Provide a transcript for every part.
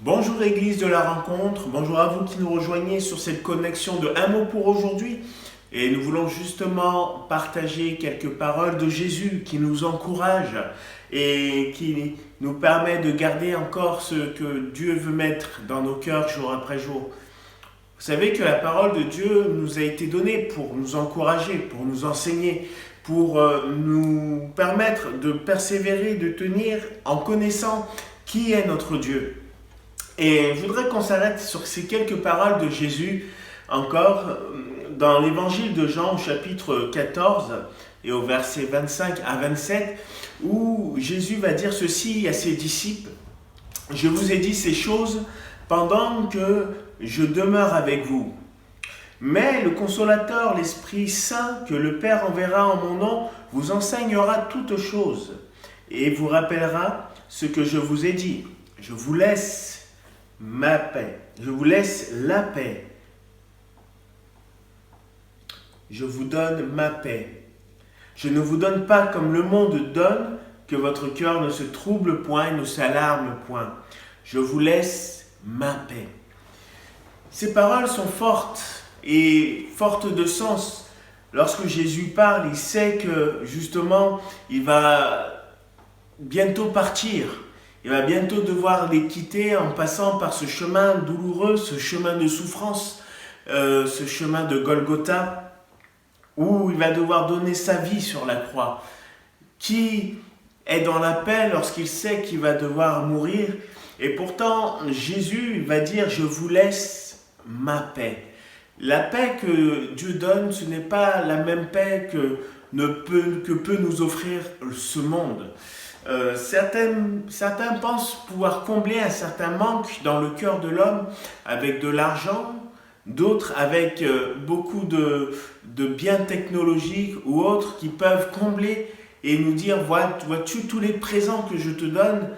Bonjour Église de la Rencontre, bonjour à vous qui nous rejoignez sur cette connexion de Un mot pour aujourd'hui. Et nous voulons justement partager quelques paroles de Jésus qui nous encouragent et qui nous permet de garder encore ce que Dieu veut mettre dans nos cœurs jour après jour. Vous savez que la parole de Dieu nous a été donnée pour nous encourager, pour nous enseigner, pour nous permettre de persévérer, de tenir en connaissant qui est notre Dieu. Et je voudrais qu'on s'arrête sur ces quelques paroles de Jésus encore dans l'évangile de Jean au chapitre 14 et au verset 25 à 27 où Jésus va dire ceci à ses disciples: « Je vous ai dit ces choses pendant que je demeure avec vous. Mais le Consolateur, l'Esprit Saint, que le Père enverra en mon nom, vous enseignera toutes choses et vous rappellera ce que je vous ai dit. Je vous laisse ma paix. Je vous laisse la paix. Je vous donne ma paix. Je ne vous donne pas comme le monde donne, que votre cœur ne se trouble point et ne s'alarme point. Je vous laisse ma paix. » Ces paroles sont fortes et fortes de sens. Lorsque Jésus parle, il sait que justement, il va bientôt partir. Il va bientôt devoir les quitter en passant par ce chemin douloureux, ce chemin de souffrance, ce chemin de Golgotha, où il va devoir donner sa vie sur la croix. Qui est dans la paix lorsqu'il sait qu'il va devoir mourir? Et pourtant, Jésus va dire « Je vous laisse ma paix ». La paix que Dieu donne, ce n'est pas la même paix que peut nous offrir ce monde. Certains pensent pouvoir combler un certain manque dans le cœur de l'homme avec de l'argent, d'autres avec beaucoup de biens technologiques ou autres qui peuvent combler et nous dire « Vois-tu tous les présents que je te donne,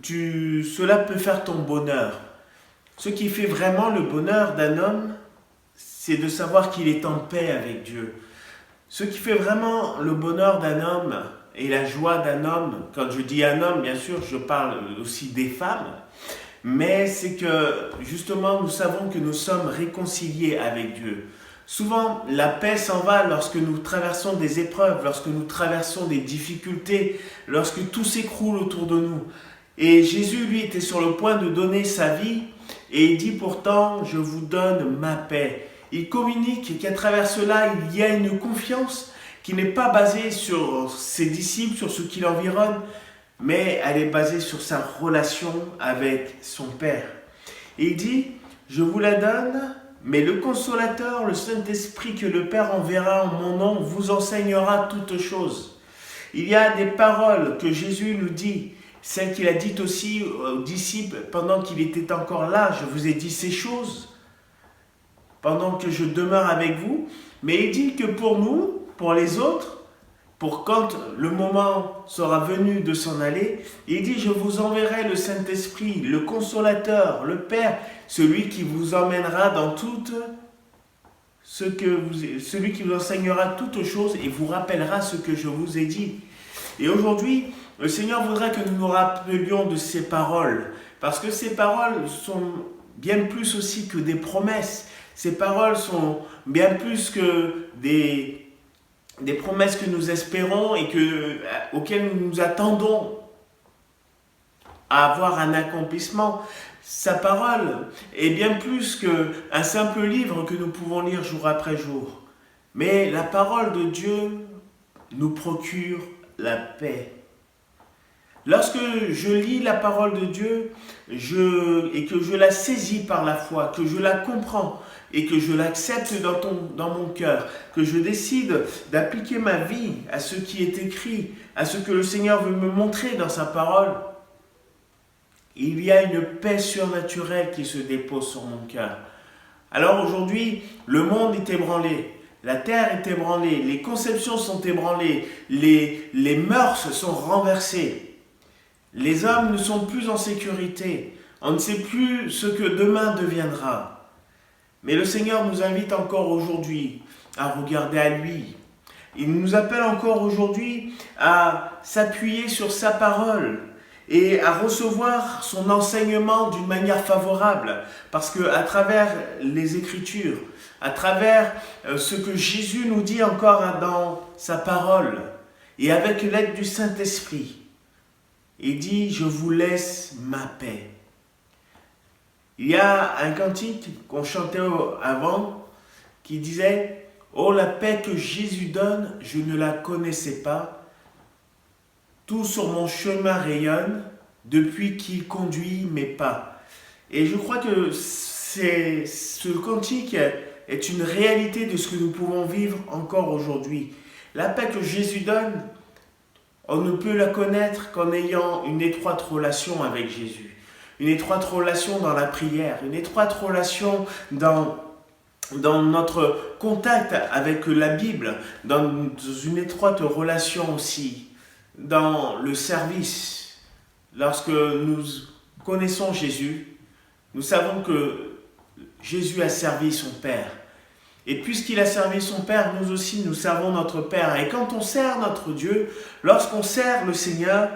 cela peut faire ton bonheur. » Ce qui fait vraiment le bonheur d'un homme, c'est de savoir qu'il est en paix avec Dieu. Ce qui fait vraiment le bonheur d'un homme et la joie d'un homme, quand je dis un homme, bien sûr, je parle aussi des femmes, mais c'est que justement nous savons que nous sommes réconciliés avec Dieu. Souvent, la paix s'en va lorsque nous traversons des épreuves, lorsque nous traversons des difficultés, lorsque tout s'écroule autour de nous. Et Jésus, lui, était sur le point de donner sa vie et il dit pourtant, je vous donne ma paix. Il communique qu'à travers cela, il y a une confiance qui n'est pas basée sur ses disciples, sur ce qui l'environne, mais elle est basée sur sa relation avec son Père. Et il dit, je vous la donne, mais le Consolateur, le Saint-Esprit que le Père enverra en mon nom, vous enseignera toutes choses. Il y a des paroles que Jésus nous dit, celles qu'il a dites aussi aux disciples pendant qu'il était encore là. Je vous ai dit ces choses pendant que je demeure avec vous. Mais il dit que pour nous, pour les autres, pour quand le moment sera venu de s'en aller, il dit, je vous enverrai le Saint-Esprit, le Consolateur, le Père, celui qui vous emmènera dans celui qui vous enseignera toutes choses et vous rappellera ce que je vous ai dit. Et aujourd'hui, le Seigneur voudrait que nous nous rappelions de ces paroles, parce que ces paroles sont bien plus aussi que des promesses. Ces paroles sont bien plus que des promesses que nous espérons et auxquelles nous nous attendons à avoir un accomplissement. Sa parole est bien plus qu'un simple livre que nous pouvons lire jour après jour. Mais la parole de Dieu nous procure la paix. Lorsque je lis la parole de Dieu et que je la saisis par la foi, que je la comprends et que je l'accepte dans mon cœur, que je décide d'appliquer ma vie à ce qui est écrit, à ce que le Seigneur veut me montrer dans sa parole, il y a une paix surnaturelle qui se dépose sur mon cœur. Alors aujourd'hui, le monde est ébranlé. La terre est ébranlée, les conceptions sont ébranlées, les mœurs sont renversées. Les hommes ne sont plus en sécurité. On ne sait plus ce que demain deviendra. Mais le Seigneur nous invite encore aujourd'hui à regarder à lui. Il nous appelle encore aujourd'hui à s'appuyer sur sa parole et à recevoir son enseignement d'une manière favorable. Parce qu'à travers les Écritures, à travers ce que Jésus nous dit encore dans sa parole, et avec l'aide du Saint-Esprit, il dit « Je vous laisse ma paix ». Il y a un cantique qu'on chantait avant qui disait « Oh, la paix que Jésus donne, je ne la connaissais pas. Tout sur mon chemin rayonne depuis qu'il conduit mes pas. » Et je crois que ce cantique est une réalité de ce que nous pouvons vivre encore aujourd'hui. La paix que Jésus donne, on ne peut la connaître qu'en ayant une étroite relation avec Jésus. Une étroite relation dans la prière, une étroite relation dans notre contact avec la Bible, dans une étroite relation aussi dans le service. Lorsque nous connaissons Jésus, nous savons que Jésus a servi son Père. Et puisqu'il a servi son Père, nous aussi nous servons notre Père. Et quand on sert notre Dieu, lorsqu'on sert le Seigneur,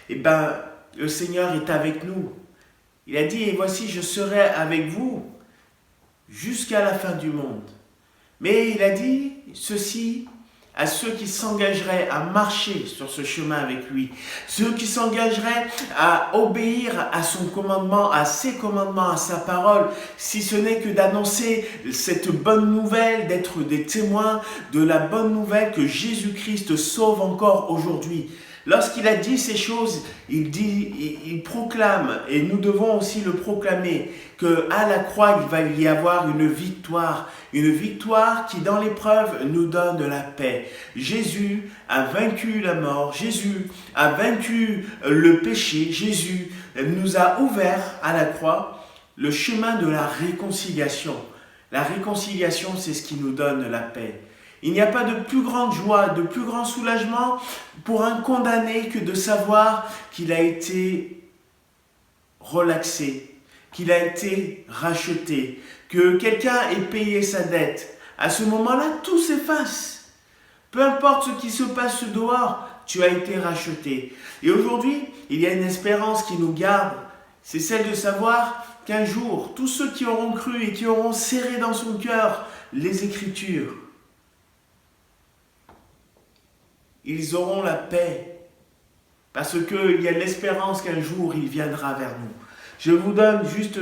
le Seigneur est avec nous. Il a dit « Et voici, je serai avec vous jusqu'à la fin du monde. » Mais il a dit ceci à ceux qui s'engageraient à marcher sur ce chemin avec lui, ceux qui s'engageraient à obéir à son commandement, à ses commandements, à sa parole, si ce n'est que d'annoncer cette bonne nouvelle, d'être des témoins de la bonne nouvelle que Jésus-Christ sauve encore aujourd'hui. Lorsqu'il a dit ces choses, il proclame, et nous devons aussi le proclamer, qu'à la croix, il va y avoir une victoire qui dans l'épreuve nous donne de la paix. Jésus a vaincu la mort, Jésus a vaincu le péché, Jésus nous a ouvert à la croix le chemin de la réconciliation. La réconciliation, c'est ce qui nous donne la paix. Il n'y a pas de plus grande joie, de plus grand soulagement pour un condamné que de savoir qu'il a été relaxé, qu'il a été racheté, que quelqu'un ait payé sa dette. À ce moment-là, tout s'efface. Peu importe ce qui se passe dehors, tu as été racheté. Et aujourd'hui, il y a une espérance qui nous garde. C'est celle de savoir qu'un jour, tous ceux qui auront cru et qui auront serré dans son cœur les Écritures, ils auront la paix, parce qu'il y a l'espérance qu'un jour il viendra vers nous. Je vous donne juste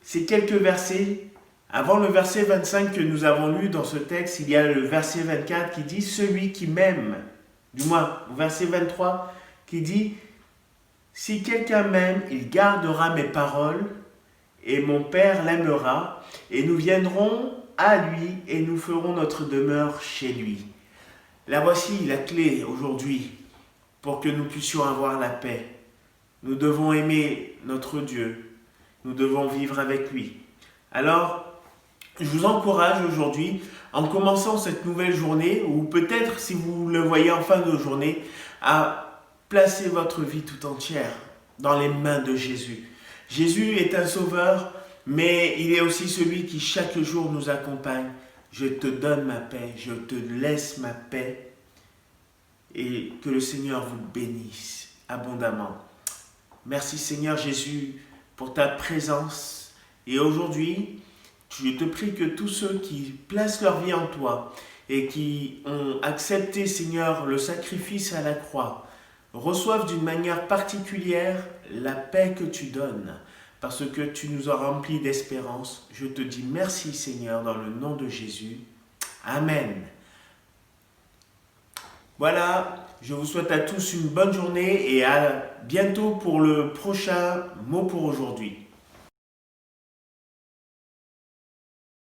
ces quelques versets. Avant le verset 25 que nous avons lu dans ce texte, il y a le verset 24 qui dit « Celui qui m'aime », du moins au verset 23 qui dit « Si quelqu'un m'aime, il gardera mes paroles, et mon Père l'aimera, et nous viendrons à lui, et nous ferons notre demeure chez lui. » Là voici la clé aujourd'hui pour que nous puissions avoir la paix. Nous devons aimer notre Dieu. Nous devons vivre avec lui. Alors, je vous encourage aujourd'hui, en commençant cette nouvelle journée, ou peut-être si vous le voyez en fin de journée, à placer votre vie tout entière dans les mains de Jésus. Jésus est un sauveur, mais il est aussi celui qui chaque jour nous accompagne. Je te donne ma paix, je te laisse ma paix, et que le Seigneur vous bénisse abondamment. Merci Seigneur Jésus pour ta présence. Et aujourd'hui, je te prie que tous ceux qui placent leur vie en toi et qui ont accepté Seigneur le sacrifice à la croix, reçoivent d'une manière particulière la paix que tu donnes. Parce que tu nous as remplis d'espérance. Je te dis merci Seigneur dans le nom de Jésus. Amen. Voilà, je vous souhaite à tous une bonne journée et à bientôt pour le prochain mot pour aujourd'hui.